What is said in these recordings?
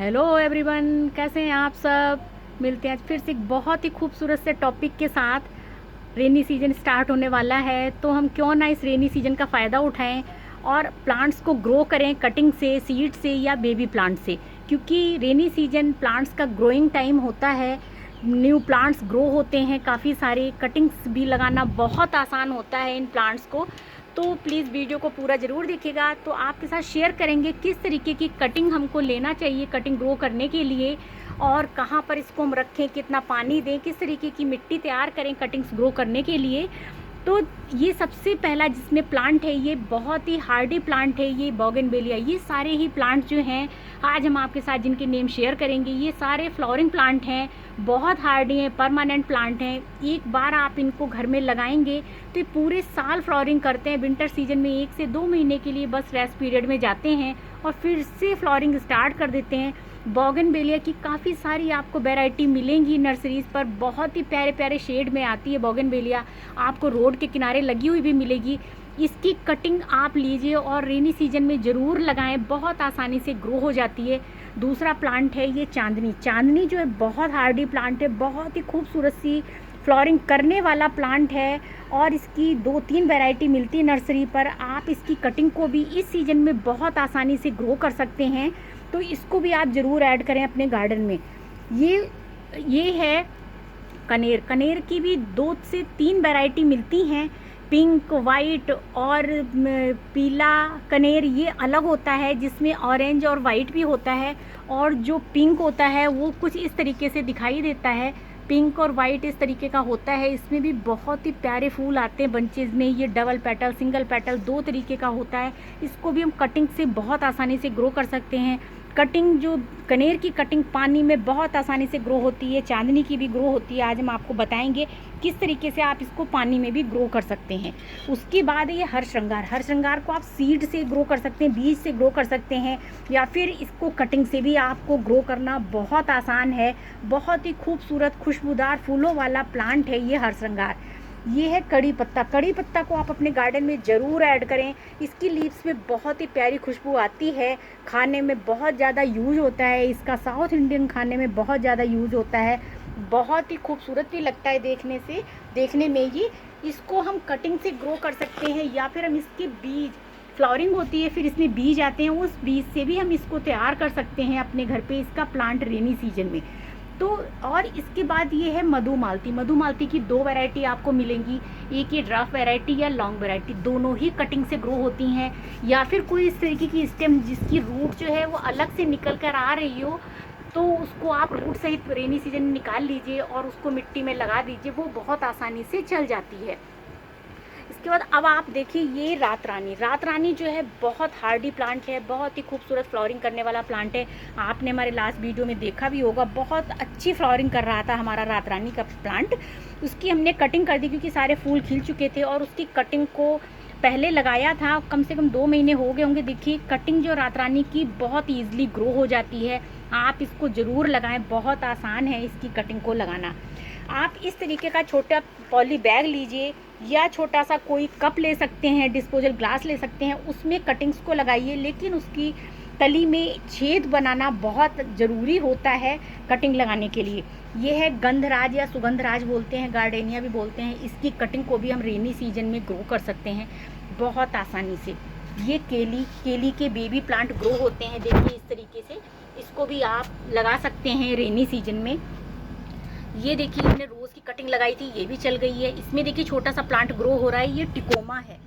Hello everyone, कैसे हैं आप सब। मिलते हैं आज फिर से एक बहुत ही खूबसूरत से टॉपिक के साथ। रेनी सीजन स्टार्ट होने वाला है तो हम क्यों ना इस रेनी सीजन का फ़ायदा उठाएं और प्लांट्स को ग्रो करें कटिंग से, सीड से या बेबी प्लांट से। क्योंकि रेनी सीजन प्लांट्स का ग्रोइंग टाइम होता है, न्यू प्लांट्स ग्रो होते हैं, काफ़ी सारे कटिंग्स भी लगाना बहुत आसान होता है इन प्लांट्स को। तो प्लीज़ वीडियो को पूरा ज़रूर देखिएगा। तो आपके साथ शेयर करेंगे किस तरीके की कटिंग हमको लेना चाहिए कटिंग ग्रो करने के लिए, और कहाँ पर इसको हम रखें, कितना पानी दें, किस तरीके की मिट्टी तैयार करें कटिंग्स ग्रो करने के लिए। तो ये सबसे पहला जिसमें प्लांट है, ये बहुत ही हार्डी प्लांट है, ये बोगनवेलिया। ये सारे ही प्लांट जो हैं आज हम आपके साथ जिनके नेम शेयर करेंगे, ये सारे फ्लावरिंग प्लांट हैं, बहुत हार्डी हैं, परमानेंट प्लांट हैं। एक बार आप इनको घर में लगाएंगे तो ये पूरे साल फ्लावरिंग करते हैं। विंटर सीजन में 1 से 2 महीने के लिए बस रेस्ट पीरियड में जाते हैं और फिर से फ्लावरिंग स्टार्ट कर देते हैं। बोगनवेलिया की काफ़ी सारी आपको वैरायटी मिलेंगी नर्सरीज़ पर, बहुत ही प्यारे प्यारे शेड में आती है बोगनवेलिया। आपको रोड के किनारे लगी हुई भी मिलेगी। इसकी कटिंग आप लीजिए और रेनी सीजन में ज़रूर लगाएं, बहुत आसानी से ग्रो हो जाती है। दूसरा प्लांट है ये चांदनी। चांदनी जो है बहुत हार्डी प्लांट है, बहुत ही खूबसूरत सी फ्लावरिंग करने वाला प्लांट है और इसकी 2-3 वैरायटी मिलती है नर्सरी पर। आप इसकी कटिंग को भी इस सीज़न में बहुत आसानी से ग्रो कर सकते हैं, तो इसको भी आप ज़रूर ऐड करें अपने गार्डन में। ये है कनेर। कनेर की भी 2 से 3 वैरायटी मिलती हैं, पिंक, वाइट और पीला कनेर। ये अलग होता है जिसमें ऑरेंज और वाइट भी होता है, और जो पिंक होता है वो कुछ इस तरीके से दिखाई देता है। पिंक और वाइट इस तरीके का होता है। इसमें भी बहुत ही प्यारे फूल आते हैं बंचेज में। ये डबल पेटल, सिंगल पेटल 2 तरीके का होता है। इसको भी हम कटिंग से बहुत आसानी से ग्रो कर सकते हैं। कटिंग जो कनेर की कटिंग पानी में बहुत आसानी से ग्रो होती है, चांदनी की भी ग्रो होती है। आज हम आपको बताएंगे किस तरीके से आप इसको पानी में भी ग्रो कर सकते हैं। उसके बाद ये हर श्रृंगार। हर श्रृंगार को आप सीड से ग्रो कर सकते हैं, बीज से ग्रो कर सकते हैं, या फिर इसको कटिंग से भी आपको ग्रो करना बहुत आसान है। बहुत ही खूबसूरत खुशबूदार फूलों वाला प्लांट है ये हर श्रृंगार। ये है कड़ी पत्ता। कड़ी पत्ता को आप अपने गार्डन में ज़रूर ऐड करें। इसकी लीव्स में बहुत ही प्यारी खुशबू आती है, खाने में बहुत ज़्यादा यूज होता है इसका। साउथ इंडियन खाने में बहुत ज़्यादा यूज होता है, बहुत ही खूबसूरत भी लगता है देखने में ये। इसको हम कटिंग से ग्रो कर सकते हैं, या फिर हम इसके बीज, फ्लावरिंग होती है फिर इसमें बीज आते हैं, उस बीज से भी हम इसको तैयार कर सकते हैं अपने घर पे, इसका प्लांट रेनी सीजन में। तो और इसके बाद ये है मधुमालती। मधुमालती की 2 वैरायटी आपको मिलेंगी। एक ये ड्राफ्ट वैरायटी या लॉन्ग वैरायटी, दोनों ही कटिंग से ग्रो होती हैं। या फिर कोई इस तरीके की स्टेम जिसकी रूट जो है वो अलग से निकल कर आ रही हो, तो उसको आप रूट सहित रेनी सीजन में निकाल लीजिए और उसको मिट्टी में लगा दीजिए, वो बहुत आसानी से चल जाती है। इसके बाद अब आप देखिए ये रात रानी। रात रानी जो है बहुत हार्डी प्लांट है, बहुत ही खूबसूरत फ्लावरिंग करने वाला प्लांट है। आपने हमारे लास्ट वीडियो में देखा भी होगा, बहुत अच्छी फ्लावरिंग कर रहा था हमारा रात रानी का प्लांट। उसकी हमने कटिंग कर दी क्योंकि सारे फूल खिल चुके थे, और उसकी कटिंग को पहले लगाया था, कम से कम 2 महीने हो गए होंगे। देखिए कटिंग जो रात रानी की बहुत ईजिली ग्रो हो जाती है। आप इसको ज़रूर लगाएं, बहुत आसान है इसकी कटिंग को लगाना। आप इस तरीके का छोटा पॉली बैग लीजिए, या छोटा सा कोई कप ले सकते हैं, डिस्पोजल ग्लास ले सकते हैं, उसमें कटिंग्स को लगाइए। लेकिन उसकी तली में छेद बनाना बहुत ज़रूरी होता है कटिंग लगाने के लिए। ये है गंधराज या सुगंधराज बोलते हैं, गार्डेनिया भी बोलते हैं। इसकी कटिंग को भी हम रेनी सीजन में ग्रो कर सकते हैं बहुत आसानी से। ये केली के बेबी प्लांट ग्रो होते हैं, देखिए इस तरीके से। इसको भी आप लगा सकते हैं रेनी सीजन में। ये देखिए हमने रोज़ की कटिंग लगाई थी, ये भी चल गई है। इसमें देखिए छोटा सा प्लांट ग्रो हो रहा है, ये टिकोमा है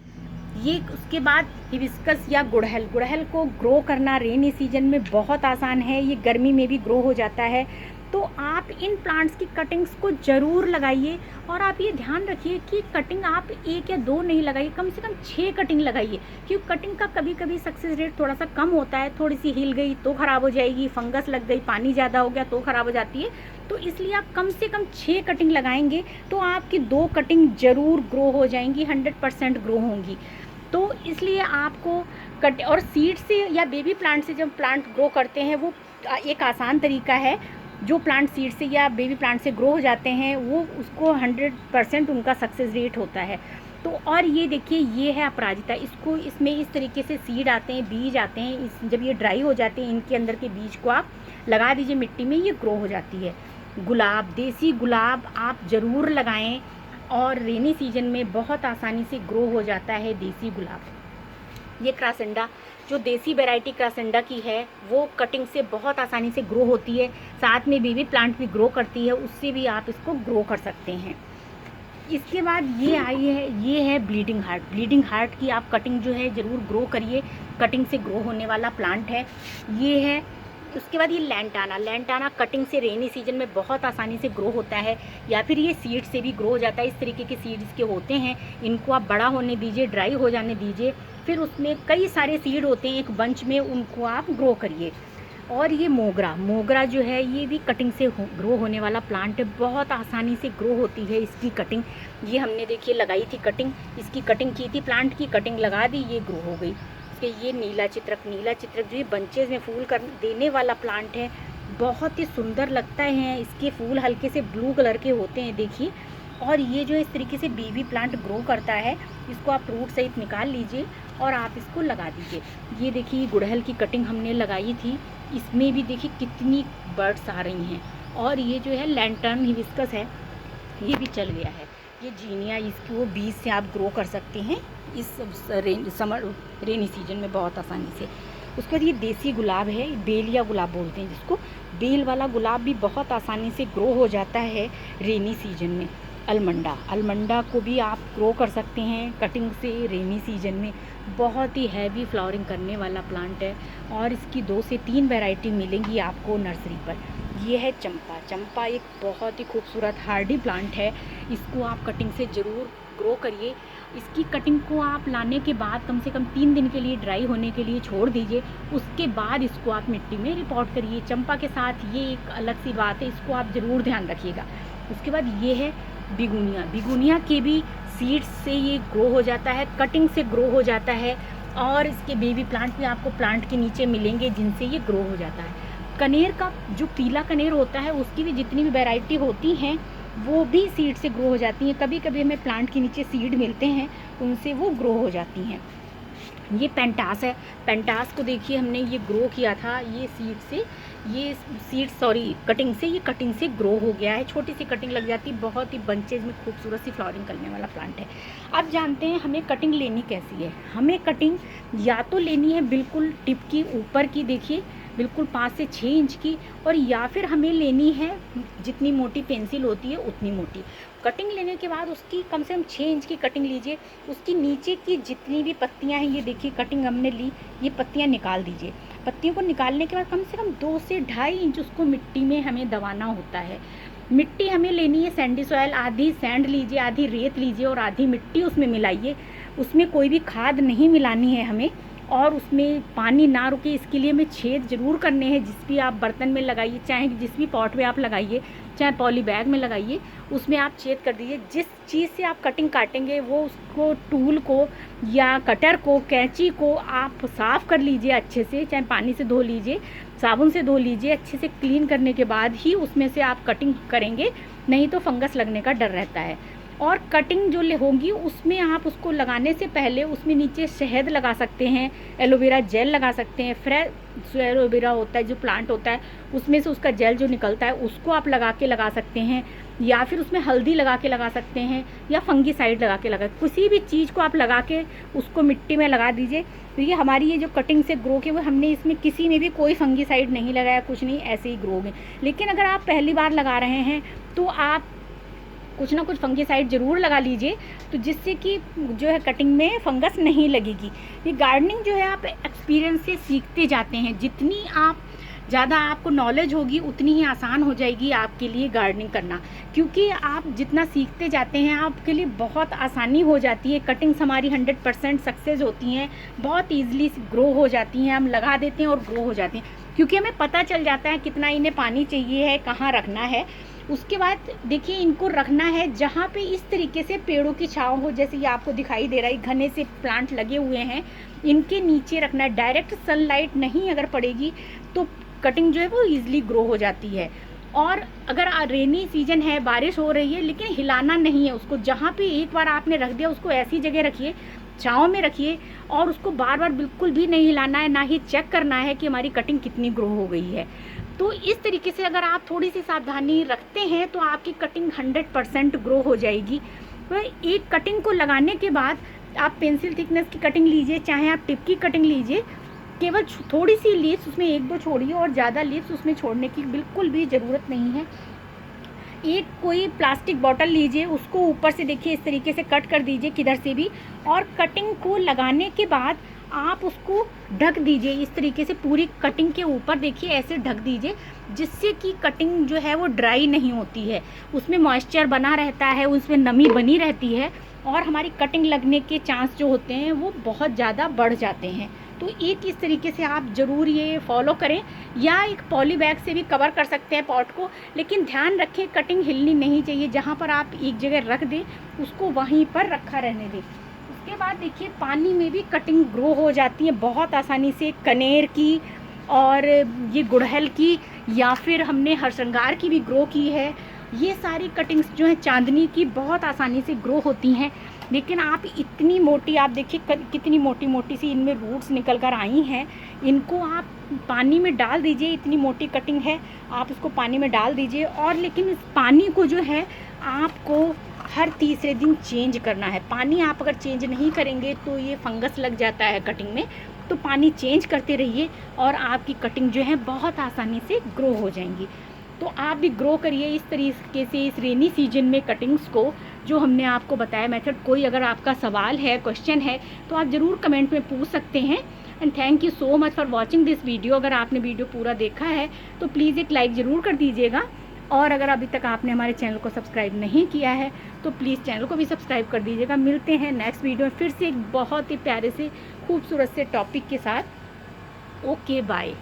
ये। उसके बाद हिबिस्कस या गुड़हल। गुड़हल को ग्रो करना रेनी सीजन में बहुत आसान है, ये गर्मी में भी ग्रो हो जाता है। तो आप इन प्लांट्स की कटिंग्स को ज़रूर लगाइए, और आप ये ध्यान रखिए कि कटिंग आप 1 या 2 नहीं लगाइए, कम से कम 6 कटिंग लगाइए। क्योंकि कटिंग का कभी कभी सक्सेस रेट थोड़ा सा कम होता है, थोड़ी सी हिल गई तो ख़राब हो जाएगी, फंगस लग गई, पानी ज़्यादा हो गया तो ख़राब हो जाती है। तो इसलिए आप कम से कम 6 कटिंग लगाएंगे तो आपकी 2 कटिंग ज़रूर ग्रो हो जाएंगी, 100% ग्रो होंगी। तो इसलिए आपको कट और सीड से या बेबी प्लांट से जब प्लांट ग्रो करते हैं, वो एक आसान तरीका है। जो प्लांट सीड से या बेबी प्लांट से ग्रो हो जाते हैं वो उसको 100% उनका सक्सेस रेट होता है। तो और ये देखिए, ये है अपराजिता। इसको इसमें इस तरीके से सीड आते हैं, बीज आते हैं। जब ये ड्राई हो जाते हैं, इनके अंदर के बीज को आप लगा दीजिए मिट्टी में, ये ग्रो हो जाती है। गुलाब, देसी गुलाब आप ज़रूर लगाएं, और रेनी सीजन में बहुत आसानी से ग्रो हो जाता है देसी गुलाब। ये क्रासेंडा, जो देसी वैरायटी क्रासेंडा की है, वो कटिंग से बहुत आसानी से ग्रो होती है। साथ में बेबी प्लांट भी ग्रो करती है, उससे भी आप इसको ग्रो कर सकते हैं। इसके बाद ये आई है, ये है ब्लीडिंग हार्ट। ब्लीडिंग हार्ट की आप कटिंग जो है ज़रूर ग्रो करिए, कटिंग से ग्रो होने वाला प्लांट है ये है। उसके बाद ये लैंटाना। लैंटाना कटिंग से रेनी सीजन में बहुत आसानी से ग्रो होता है, या फिर ये सीड से भी ग्रो हो जाता है। इस तरीके के सीड्स के होते हैं, इनको आप बड़ा होने दीजिए, ड्राई हो जाने दीजिए, फिर उसमें कई सारे सीड होते हैं एक बंच में, उनको आप ग्रो करिए। और ये मोगरा, मोगरा जो है ये भी कटिंग से ग्रो होने वाला प्लांट है, बहुत आसानी से ग्रो होती है इसकी कटिंग। ये हमने देखिए लगाई थी कटिंग, इसकी कटिंग की थी, प्लांट की कटिंग लगा दी, ये ग्रो हो गई। इसके ये नीला चित्रक, नीला चित्रक जो ये बंचेज में फूल कर देने वाला प्लांट है, बहुत ही सुंदर लगता है। इसके फूल हल्के से ब्लू कलर के होते हैं देखिए। और ये जो इस तरीके से बेबी प्लांट ग्रो करता है, इसको आप रूट सहित निकाल लीजिए और आप इसको लगा दीजिए। ये देखिए गुड़हल की कटिंग हमने लगाई थी, इसमें भी देखिए कितनी बर्ड्स आ रही हैं। और ये जो है लैंटर्न हिबिस्कस है, ये भी चल गया है। ये जीनिया, इसको बीज से आप ग्रो कर सकते हैं इस समर रेनी सीजन में बहुत आसानी से। उसके बाद ये देसी गुलाब है, बेलिया गुलाब बोलते हैं जिसको, बेल वाला गुलाब भी बहुत आसानी से ग्रो हो जाता है रेनी सीजन में। अलमंडा, अलमंडा को भी आप ग्रो कर सकते हैं कटिंग से रेनी सीजन में। बहुत ही हैवी फ्लावरिंग करने वाला प्लांट है, और इसकी 2 से 3 वैरायटी मिलेंगी आपको नर्सरी पर। ये है चंपा। चंपा एक बहुत ही खूबसूरत हार्डी प्लांट है, इसको आप कटिंग से ज़रूर ग्रो करिए। इसकी कटिंग को आप लाने के बाद कम से कम 3 दिन के लिए ड्राई होने के लिए छोड़ दीजिए, उसके बाद इसको आप मिट्टी में रिपोर्ट करिए। चंपा के साथ ये एक अलग सी बात है, इसको आप ज़रूर ध्यान रखिएगा। उसके बाद ये है बिगुनिया। बिगुनिया के भी सीड्स से ये ग्रो हो जाता है, कटिंग से ग्रो हो जाता है, और इसके बेबी प्लांट भी आपको प्लांट के नीचे मिलेंगे जिनसे ये ग्रो हो जाता है। कनेर का जो पीला कनेर होता है, उसकी भी जितनी भी वैरायटी होती हैं वो भी सीड से ग्रो हो जाती हैं। कभी कभी हमें प्लांट के नीचे सीड मिलते हैं, उनसे वो ग्रो हो जाती हैं। ये पेंटास है। पेंटास को देखिए हमने ये ग्रो किया था, ये सीड से, ये सीड कटिंग से, ये कटिंग से ग्रो हो गया है। छोटी सी कटिंग लग जाती है, बहुत ही बंचेज में खूबसूरत सी फ्लावरिंग करने वाला प्लांट है। अब जानते हैं हमें कटिंग लेनी कैसी है। हमें कटिंग या तो लेनी है बिल्कुल टिप की ऊपर की, देखिए बिल्कुल 5 से 6 इंच की, और या फिर हमें लेनी है जितनी मोटी पेंसिल होती है उतनी मोटी। कटिंग लेने के बाद उसकी कम से कम 6 इंच की कटिंग लीजिए। उसकी नीचे की जितनी भी पत्तियां हैं, ये देखिए कटिंग हमने ली, ये पत्तियां निकाल दीजिए। पत्तियों को निकालने के बाद कम से कम 2 से 2.5 इंच उसको मिट्टी में हमें दबाना होता है। मिट्टी हमें लेनी है सैंडी सॉयल, आधी सैंड लीजिए, आधी रेत लीजिए और आधी मिट्टी उसमें मिलाइए। उसमें कोई भी खाद नहीं मिलानी है हमें, और उसमें पानी ना रुके इसके लिए हमें छेद ज़रूर करने हैं। जिस भी आप बर्तन में लगाइए, चाहे जिस भी पॉट में आप लगाइए, चाहे पॉली बैग में लगाइए, उसमें आप छेद कर दीजिए। जिस चीज़ से आप कटिंग काटेंगे वो उसको टूल को या कटर को, कैंची को आप साफ़ कर लीजिए अच्छे से, चाहे पानी से धो लीजिए, साबुन से धो लीजिए। अच्छे से क्लीन करने के बाद ही उसमें से आप कटिंग करेंगे, नहीं तो फंगस लगने का डर रहता है। और कटिंग जो होगी उसमें आप उसको लगाने से पहले उसमें नीचे शहद लगा सकते हैं, एलोवेरा जेल लगा सकते हैं। फ्रेश एलोवेरा होता है जो प्लांट होता है, उसमें से उसका जेल जो निकलता है उसको आप लगा सकते हैं, या फिर उसमें हल्दी लगा के लगा सकते हैं, या फंगीसाइड लगा के किसी भी चीज़ को आप लगा के उसको मिट्टी में लगा दीजिए। तो ये हमारी ये जो कटिंग से ग्रो की, वो हमने इसमें किसी में भी कोई फंगीसाइड नहीं लगाया, कुछ नहीं, ऐसे ही ग्रो में। लेकिन अगर आप पहली बार लगा रहे हैं तो आप कुछ ना कुछ फंगीसाइड ज़रूर लगा लीजिए, तो जिससे कि जो है कटिंग में फंगस नहीं लगेगी। ये गार्डनिंग जो है आप एक्सपीरियंस से सीखते जाते हैं, जितनी आप ज़्यादा आपको नॉलेज होगी उतनी ही आसान हो जाएगी आपके लिए गार्डनिंग करना, क्योंकि आप जितना सीखते जाते हैं आपके लिए बहुत आसानी हो जाती है। कटिंग्स हमारी 100% सक्सेस होती हैं, बहुत ईजिली ग्रो हो जाती हैं। हम लगा देते हैं और ग्रो हो जाती हैं, क्योंकि हमें पता चल जाता है कितना इन्हें पानी चाहिए है, कहाँ रखना है। उसके बाद देखिए इनको रखना है जहाँ पे इस तरीके से पेड़ों की छांव हो, जैसे ये आपको दिखाई दे रहा है, घने से प्लांट लगे हुए हैं, इनके नीचे रखना है। डायरेक्ट सनलाइट नहीं अगर पड़ेगी तो कटिंग जो है वो ईजिली ग्रो हो जाती है। और अगर रेनी सीजन है, बारिश हो रही है, लेकिन हिलाना नहीं है उसको, जहाँ पे एक बार आपने रख दिया उसको ऐसी जगह रखिए, छाँव में रखिए, और उसको बार बार बिल्कुल भी नहीं हिलाना है, ना ही चेक करना है कि हमारी कटिंग कितनी ग्रो हो गई है। तो इस तरीके से अगर आप थोड़ी सी सावधानी रखते हैं तो आपकी कटिंग 100% ग्रो हो जाएगी। तो एक कटिंग को लगाने के बाद आप पेंसिल थिकनेस की कटिंग लीजिए, चाहे आप टिप की कटिंग लीजिए, केवल थोड़ी सी लीव्स उसमें 1-2 छोड़िए, और ज़्यादा लीव्स उसमें छोड़ने की बिल्कुल भी ज़रूरत नहीं है। एक कोई प्लास्टिक बॉटल लीजिए, उसको ऊपर से देखिए इस तरीके से कट कर दीजिए किधर से भी, और कटिंग को लगाने के बाद आप उसको ढक दीजिए इस तरीके से, पूरी कटिंग के ऊपर देखिए ऐसे ढक दीजिए, जिससे कि कटिंग जो है वो ड्राई नहीं होती है, उसमें मॉइस्चर बना रहता है, उसमें नमी बनी रहती है, और हमारी कटिंग लगने के चांस जो होते हैं वो बहुत ज़्यादा बढ़ जाते हैं। तो एक इस तरीके से आप ज़रूर ये फॉलो करें, या एक पॉली बैग से भी कवर कर सकते हैं पॉट को, लेकिन ध्यान रखें कटिंग हिलनी नहीं चाहिए, जहाँ पर आप एक जगह रख दें उसको वहीं पर रखा रहने दें। उसके बाद देखिए पानी में भी कटिंग ग्रो हो जाती है बहुत आसानी से, कनेर की और ये गुड़हल की, या फिर हमने हरश्रृंगार की भी ग्रो की है। ये सारी कटिंग्स जो है चांदनी की बहुत आसानी से ग्रो होती हैं। लेकिन आप इतनी मोटी, आप देखिए कितनी मोटी मोटी सी इनमें रूट्स निकल कर आई हैं, इनको आप पानी में डाल दीजिए, इतनी मोटी कटिंग है, आप इसको पानी में डाल दीजिए। और लेकिन इस पानी को जो है आपको हर तीसरे दिन चेंज करना है। पानी आप अगर चेंज नहीं करेंगे तो ये फंगस लग जाता है कटिंग में, तो पानी चेंज करते रहिए और आपकी कटिंग जो है बहुत आसानी से ग्रो हो जाएंगी। तो आप भी ग्रो करिए इस तरीके से इस रेनी सीजन में कटिंग्स को, जो हमने आपको बताया मेथड। कोई अगर आपका सवाल है, क्वेश्चन है, तो आप ज़रूर कमेंट में पूछ सकते हैं। And thank you so much for watching this video. अगर आपने वीडियो पूरा देखा है तो प्लीज़ एक लाइक ज़रूर कर दीजिएगा, और अगर अभी तक आपने हमारे चैनल को सब्सक्राइब नहीं किया है तो प्लीज़ चैनल को भी सब्सक्राइब कर दीजिएगा। मिलते हैं नेक्स्ट वीडियो में फिर से एक बहुत ही प्यारे से खूबसूरत से टॉपिक के साथ। Okay bye.